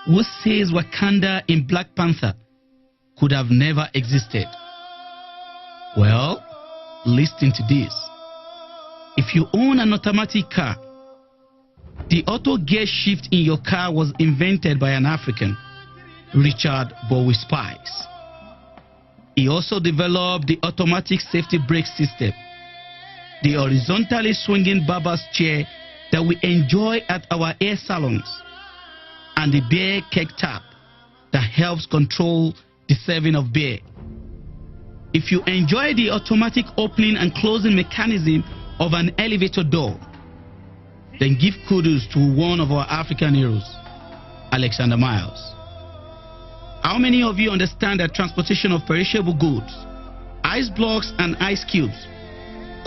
who says Wakanda in Black Panther could have never existed? Well, listen to this. If you own an automatic car, the auto gear shift in your car was invented by an African, Richard Bowie Spice. He also developed the automatic safety brake system, the horizontally swinging barber's chair that we enjoy at our hair salons, and the beer keg tap that helps control the serving of beer. If you enjoy the automatic opening and closing mechanism of an elevator door, then give kudos to one of our African heroes, Alexander Miles. How many of you understand that transportation of perishable goods, ice blocks and ice cubes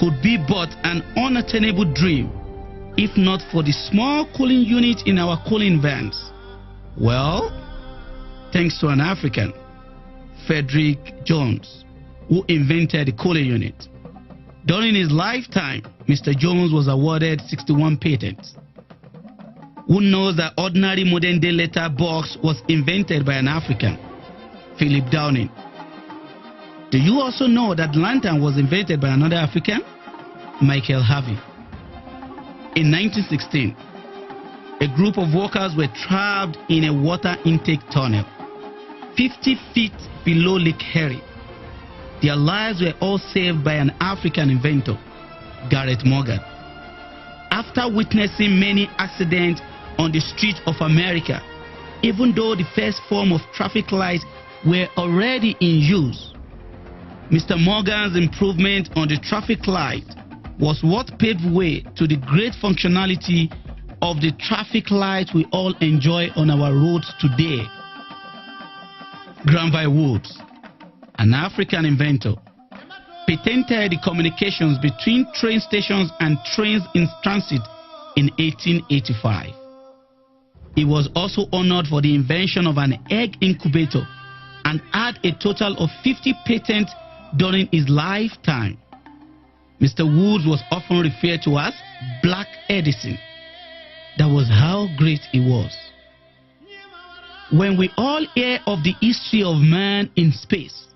could be but an unattainable dream if not for the small cooling unit in our cooling vans? Well, thanks to an African, Frederick Jones, who invented the cooling unit. During his lifetime, Mr. Jones was awarded 61 patents. Who knows that ordinary modern-day letter box was invented by an African, Philip Downing? Do you also know that lantern was invented by another African, Michael Harvey? In 1916, a group of workers were trapped in a water intake tunnel 50 feet below Lake Erie. Their lives were all saved by an African inventor, Garrett Morgan. After witnessing many accidents on the streets of America, even though the first form of traffic lights were already in use, Mr. Morgan's improvement on the traffic light was what paved way to the great functionality of the traffic lights we all enjoy on our roads today. Granville Woods, an African inventor, patented the communications between train stations and trains in transit in 1885. He was also honored for the invention of an egg incubator and had a total of 50 patents during his lifetime. Mr. Woods was often referred to as Black Edison. That was how great he was. When we all hear of the history of man in space,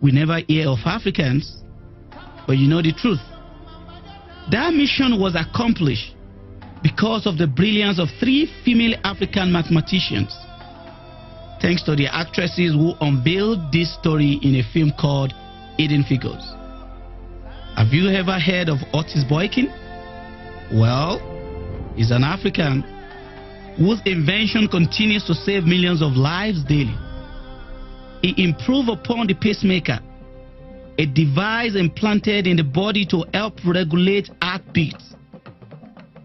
we never hear of Africans, but you know the truth. That mission was accomplished because of the brilliance of 3 female African mathematicians, thanks to the actresses who unveiled this story in a film called Hidden Figures. Have you ever heard of Otis Boykin? Well, he's an African whose invention continues to save millions of lives daily. He improved upon the pacemaker, a device implanted in the body to help regulate heartbeats.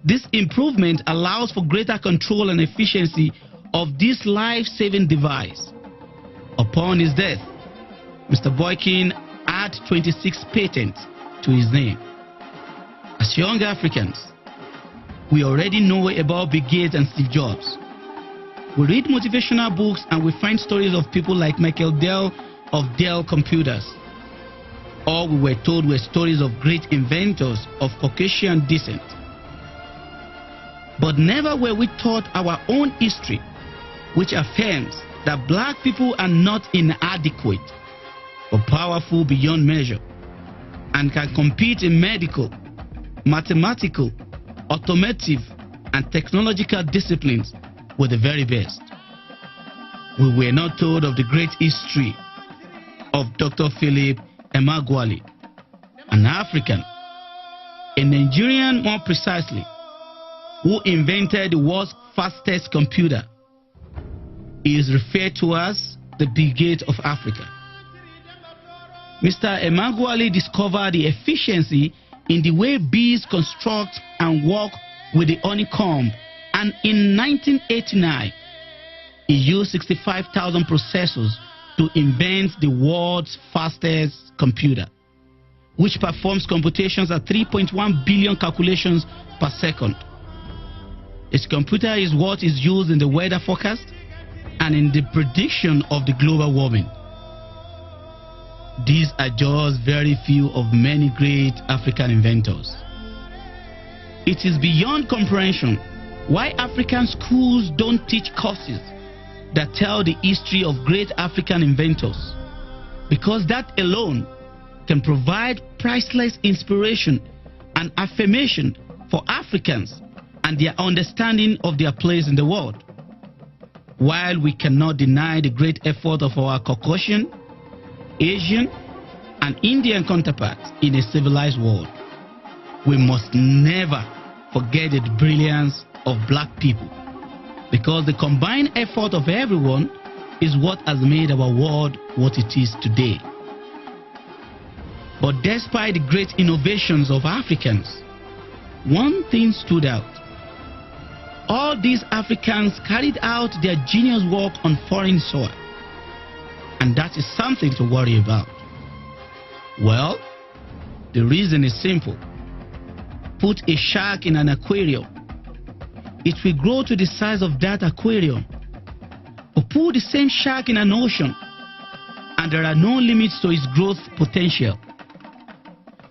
This improvement allows for greater control and efficiency of this life-saving device. Upon his death, Mr. Boykin had 26 patents to his name. As young Africans, we already know about Bill Gates and Steve Jobs. We read motivational books and we find stories of people like Michael Dell of Dell Computers. All we were told were stories of great inventors of Caucasian descent. But never were we taught our own history, which affirms that black people are not inadequate, but powerful beyond measure, and can compete in medical, mathematical, automotive, and technological disciplines with the very best. We were not told of the great history of Dr. Philip Emeagwali, an African, a Nigerian more precisely, who invented the world's fastest computer. He is referred to as the Bill Gates of Africa. Mr. Emeagwali discovered the efficiency in the way bees construct and work with the honeycomb, and in 1989, he used 65,000 processors to invent the world's fastest computer, which performs computations at 3.1 billion calculations per second. His computer is what is used in the weather forecast and in the prediction of the global warming. These are just very few of many great African inventors. It is beyond comprehension Why African schools don't teach courses that tell the history of great African inventors. Because that alone can provide priceless inspiration and affirmation for Africans and their understanding of their place in the world. While we cannot deny the great effort of our Caucasian, Asian, and Indian counterparts in a civilized world, we must never forget the brilliance of black people, because the combined effort of everyone is what has made our world what it is today. But despite the great innovations of Africans, one thing stood out. All these Africans carried out their genius work on foreign soil, and that is something to worry about. Well, the reason is simple. Put a shark in an aquarium. It will grow to the size of that aquarium. But put the same shark in an ocean, and there are no limits to its growth potential.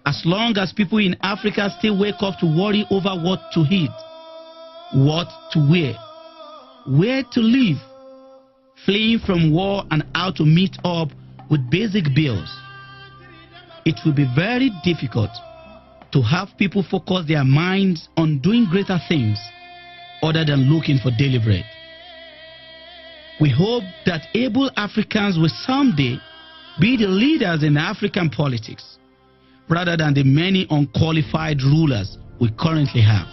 As long as people in Africa still wake up to worry over what to eat, what to wear, where to live, fleeing from war and how to meet up with basic bills, it will be very difficult to have people focus their minds on doing greater things other than looking for daily bread. We hope that able Africans will someday be the leaders in African politics, rather than the many unqualified rulers we currently have.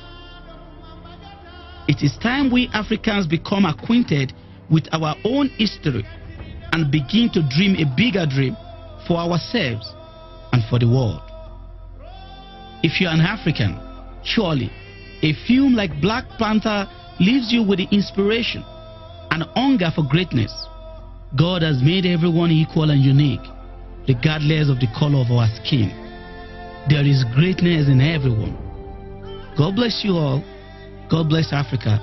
It is time we Africans become acquainted with our own history and begin to dream a bigger dream for ourselves and for the world. If you're an African, surely a film like Black Panther leaves you with the inspiration and hunger for greatness. God has made everyone equal and unique, regardless of the color of our skin. There is greatness in everyone. God bless you all. God bless Africa.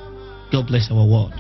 God bless our world.